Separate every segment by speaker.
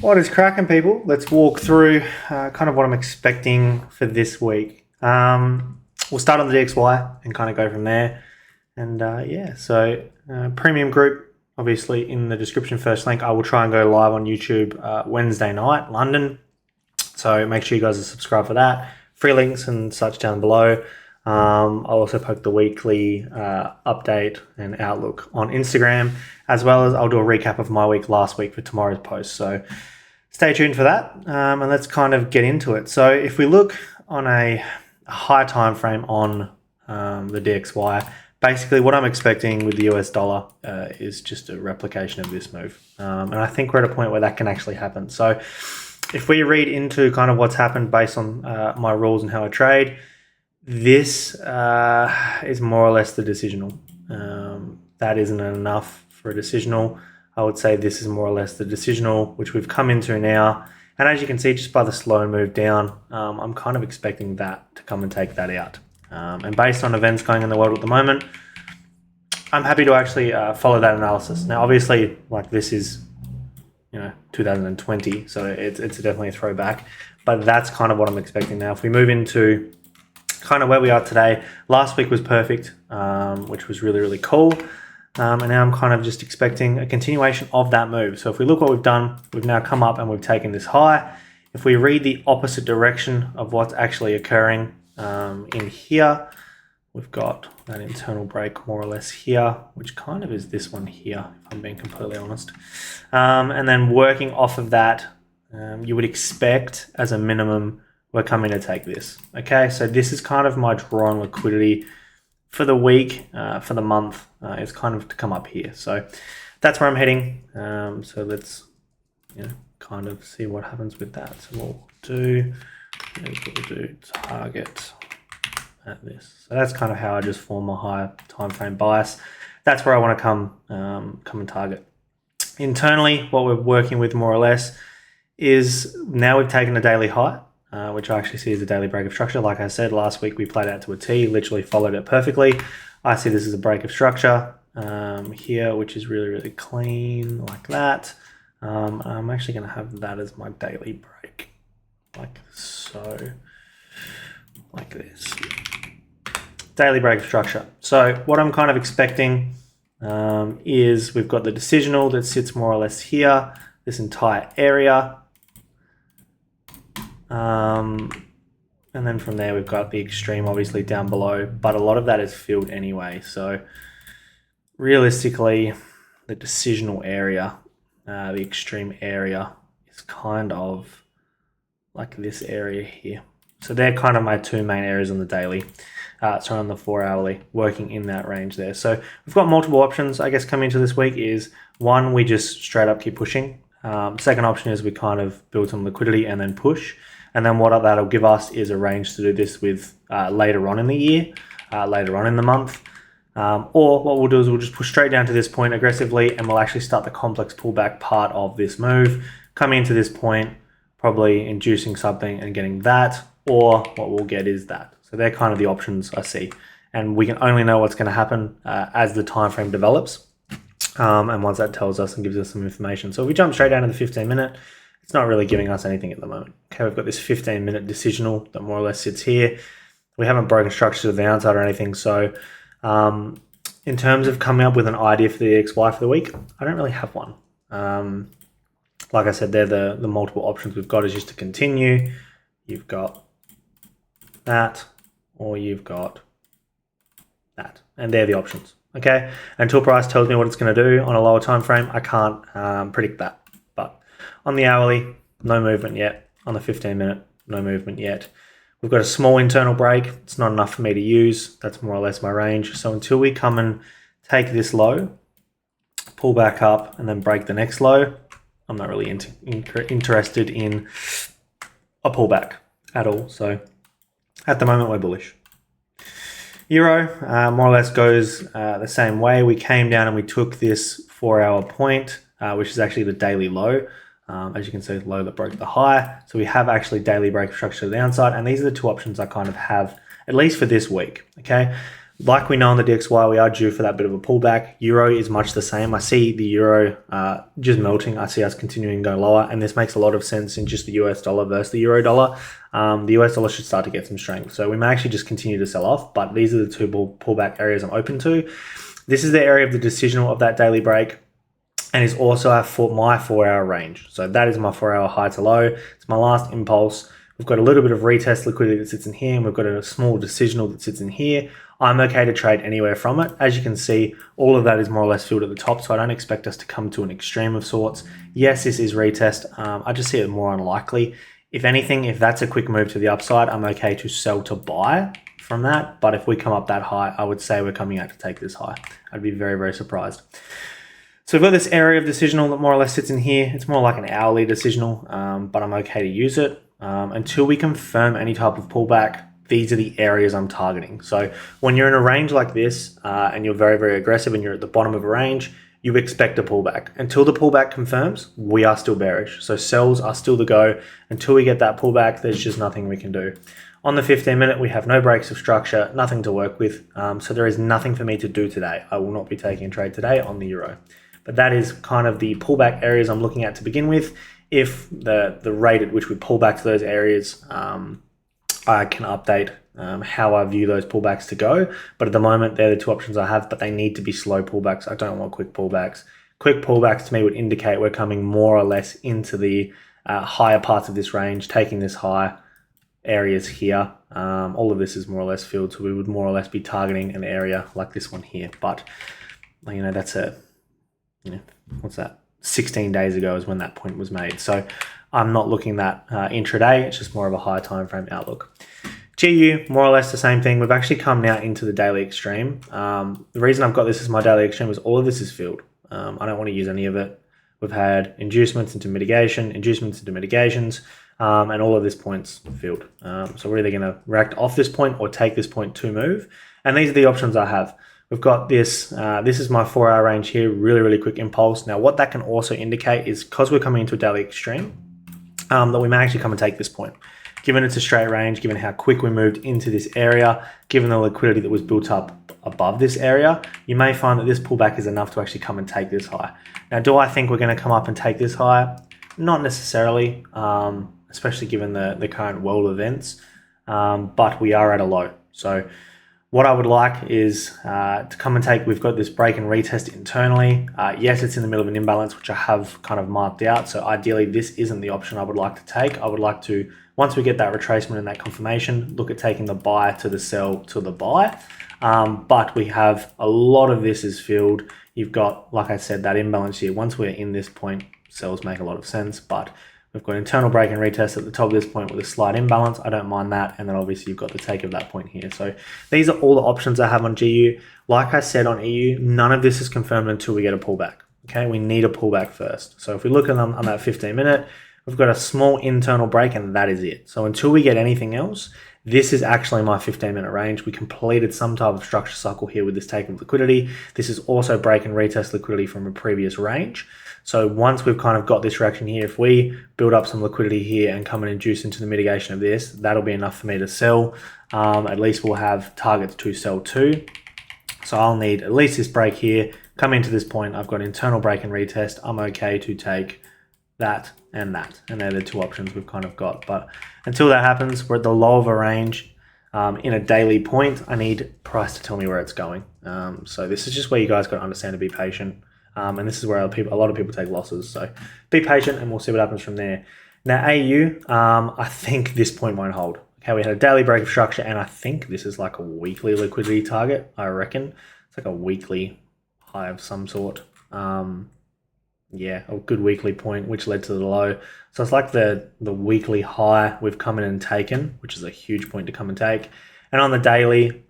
Speaker 1: What is cracking, people? Let's walk through kind of what I'm expecting for this week. We'll start on the DXY and kind of go from there. And yeah, so premium group, obviously in the description, first link. I will try and go live on YouTube Wednesday night, London. So make sure you guys are subscribed for that. Free links and such down below. I'll also post the weekly update and outlook on Instagram, as well as I'll do a recap of my week last week for tomorrow's post. So stay tuned for that, and let's kind of get into it. So if we look on a high time frame on the DXY, basically what I'm expecting with the US dollar is just a replication of this move. And I think we're at a point where that can actually happen. So if we read into kind of what's happened based on my rules and how I trade, this is more or less the decisional. That isn't enough for a decisional. I would say this is more or less the decisional, which we've come into now. And as you can see, just by the slow move down, I'm kind of expecting that to come and take that out. And based on events going in the world at the moment, I'm happy to actually follow that analysis. Now, obviously, like this is, 2020, so it's definitely a throwback. But that's kind of what I'm expecting now. If we move into kind of where we are today, last week was perfect, which was really, really cool. And now I'm kind of just expecting a continuation of that move. So if we look what we've done, we've now come up and we've taken this high. If we read the opposite direction of what's actually occurring in here, we've got that internal break more or less here, which kind of is this one here, if I'm being completely honest. And then working off of that, you would expect as a minimum, we're coming to take this. Okay, so this is kind of my draw on liquidity for the week, for the month, is kind of to come up here. So that's where I'm heading. So let's kind of see what happens with that. So we'll do target at this. So that's kind of how I just form a higher time frame bias. That's where I want to come and target. Internally, what we're working with more or less is now we've taken a daily high, which I actually see as a daily break of structure. Like I said, last week we played out to a T, literally followed it perfectly. I see this as a break of structure here, which is really, really clean like that. I'm actually going to have that as my daily break, like so, like this. Daily break of structure. So what I'm kind of expecting is we've got the decisional that sits more or less here, this entire area. And then from there, we've got the extreme obviously down below, but a lot of that is filled anyway. So realistically, the decisional area, the extreme area is kind of like this area here. So they're kind of my two main areas on the daily, on the 4 hourly, working in that range there. So we've got multiple options, I guess, coming into this week is one, we just straight up keep pushing. Second option is we kind of build some liquidity and then push. And then what that'll give us is a range to do this with later on in the year, later on in the month. Or what we'll do is we'll just push straight down to this point aggressively and we'll actually start the complex pullback part of this move, coming into this point, probably inducing something and getting that, or what we'll get is that. So they're kind of the options I see. And we can only know what's going to happen as the time frame develops. And once that tells us and gives us some information. So if we jump straight down to the 15-minute, it's not really giving us anything at the moment. Okay, we've got this 15-minute decisional that more or less sits here. We haven't broken structure to the downside or anything. So in terms of coming up with an idea for the DXY for the week, I don't really have one. Like I said, they're the multiple options we've got is just to continue. You've got that, or you've got that. And they're the options. Okay, until price tells me what it's going to do on a lower time frame, I can't predict that. But on the hourly, no movement yet. On the 15-minute, no movement yet. We've got a small internal break. It's not enough for me to use. That's more or less my range. So until we come and take this low, pull back up, and then break the next low, I'm not really interested in a pullback at all. So at the moment, we're bullish. Euro more or less goes the same way. We came down and we took this 4-hour point, which is actually the daily low. As you can see, the low that broke the high. So we have actually daily break of structure to the downside. And these are the two options I kind of have, at least for this week. Okay. Like we know on the DXY, we are due for that bit of a pullback. Euro is much the same. I see the euro just melting. I see us continuing to go lower, and this makes a lot of sense in just the US dollar versus the euro dollar. The US dollar should start to get some strength. So we may actually just continue to sell off, but these are the two pullback areas I'm open to. This is the area of the decisional of that daily break, and is also my 4-hour range. So that is my 4-hour high to low. It's my last impulse. We've got a little bit of retest liquidity that sits in here, and we've got a small decisional that sits in here. I'm okay to trade anywhere from it. As you can see, all of that is more or less filled at the top, so I don't expect us to come to an extreme of sorts. Yes, this is retest. I just see it more unlikely. If anything, if that's a quick move to the upside, I'm okay to sell to buy from that. But if we come up that high, I would say we're coming out to take this high. I'd be very, very surprised. So we've got this area of decisional that more or less sits in here. It's more like an hourly decisional, but I'm okay to use it. Until we confirm any type of pullback, these are the areas I'm targeting. So when you're in a range like this and you're very, very aggressive and you're at the bottom of a range, you expect a pullback. Until the pullback confirms, we are still bearish. So sells are still the go. Until we get that pullback, there's just nothing we can do. On the 15-minute, we have no breaks of structure, nothing to work with. So there is nothing for me to do today. I will not be taking a trade today on the euro. But that is kind of the pullback areas I'm looking at to begin with. If the rate at which we pull back to those areas, I can update how I view those pullbacks to go. But at the moment, they're the two options I have, but they need to be slow pullbacks. I don't want quick pullbacks. Quick pullbacks to me would indicate we're coming more or less into the higher parts of this range, taking this high areas here. All of this is more or less filled, so we would more or less be targeting an area like this one here. But, you know, that's what's that? 16 days ago is when that point was made. So I'm not looking that intraday. It's just more of a high time frame outlook. GU, more or less the same thing. We've actually come now into the daily extreme. The reason I've got this as my daily extreme is all of this is filled. I don't want to use any of it. We've had inducements into mitigation, inducements into mitigations, and all of this point's filled. So we're either going to react off this point or take this point to move. And these are the options I have. We've got this, this is my 4-hour range here, really, really quick impulse. Now, what that can also indicate is because we're coming into a daily extreme, that we may actually come and take this point. Given it's a straight range, given how quick we moved into this area, given the liquidity that was built up above this area, you may find that this pullback is enough to actually come and take this high. Now, do I think we're going to come up and take this high? Not necessarily, especially given the current world events, but we are at a low. So what I would like is to come and take, we've got this break and retest internally. Yes, it's in the middle of an imbalance, which I have kind of marked out. So ideally, this isn't the option I would like to take. I would like to, once we get that retracement and that confirmation, look at taking the buy to the sell to the buy. But we have a lot of this is filled. You've got, like I said, that imbalance here. Once we're in this point, sells make a lot of sense, but we've got internal break and retest at the top of this point with a slight imbalance. I don't mind that. And then obviously you've got the take of that point here. So these are all the options I have on GU. Like I said on EU, none of this is confirmed until we get a pullback. Okay, we need a pullback first. So if we look at them on that 15-minute, we've got a small internal break and that is it. So until we get anything else, this is actually my 15-minute range. We completed some type of structure cycle here with this take of liquidity. This is also break and retest liquidity from a previous range. So once we've kind of got this reaction here, if we build up some liquidity here and come and induce into the mitigation of this, that'll be enough for me to sell. At least we'll have targets to sell to. So I'll need at least this break here. Come into this point, I've got internal break and retest. I'm okay to take that. And they're the two options we've kind of got. But until that happens, we're at the low of a range. In a daily point, I need price to tell me where it's going. So this is just where you guys got to understand to be patient. And this is where a lot of people take losses. So be patient and we'll see what happens from there. Now AU, I think this point won't hold. Okay, we had a daily break of structure and I think this is like a weekly liquidity target, I reckon. It's like a weekly high of some sort. Yeah, a good weekly point, which led to the low. So it's like the weekly high we've come in and taken, which is a huge point to come and take. And on the daily,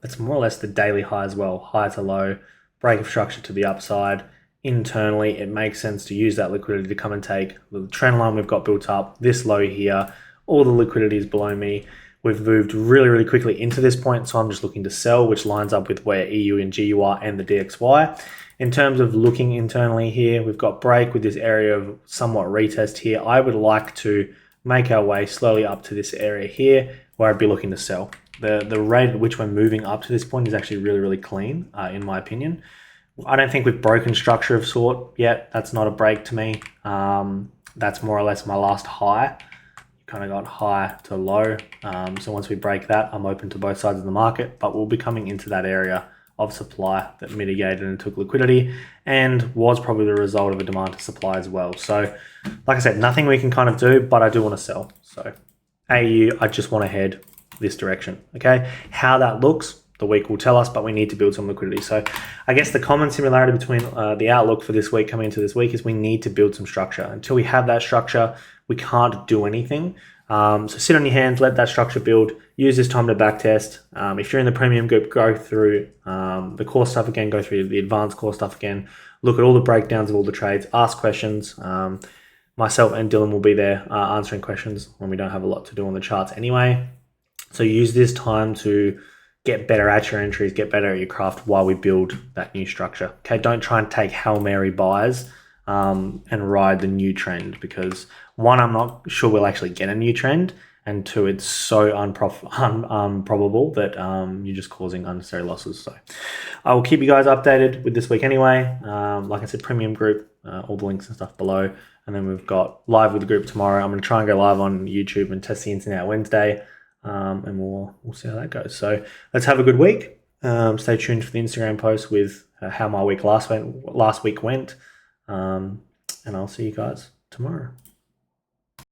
Speaker 1: it's more or less the daily high as well, high to low, break of structure to the upside. Internally, it makes sense to use that liquidity to come and take the trend line we've got built up, this low here, all the liquidity is below me. We've moved really, really quickly into this point, so I'm just looking to sell, which lines up with where EU and GU are and the DXY. In terms of looking internally here, we've got break with this area of somewhat retest here. I would like to make our way slowly up to this area here where I'd be looking to sell. the rate at which we're moving up to this point is actually really, really clean, in my opinion. I don't think we've broken structure of sort yet. That's not a break to me. That's more or less my last high. Kind of got high to low. So once we break that, I'm open to both sides of the market, but we'll be coming into that area of supply that mitigated and took liquidity and was probably the result of a demand to supply as well. So like I said, nothing we can kind of do, but I do want to sell. So AU, I just want to head this direction. Okay, how that looks, the week will tell us, but we need to build some liquidity. So I guess the common similarity between the outlook for this week coming into this week is we need to build some structure. Until we have that structure, we can't do anything. So sit on your hands, let that structure build, use this time to backtest. If you're in the premium group, go through the core stuff again, go through the advanced core stuff again, look at all the breakdowns of all the trades, ask questions. Myself and Dylan will be there answering questions when we don't have a lot to do on the charts anyway. So use this time to get better at your entries, get better at your craft while we build that new structure. Okay, don't try and take Hail Mary buys and ride the new trend, because one, I'm not sure we'll actually get a new trend, and two, it's so improbable that you're just causing unnecessary losses. So I will keep you guys updated with this week anyway. Like I said, premium group, all the links and stuff below. And then we've got live with the group tomorrow. I'm going to try and go live on YouTube and test the internet Wednesday. And we'll see how that goes. So let's have a good week. Stay tuned for the Instagram post with how my week last week went. And I'll see you guys tomorrow.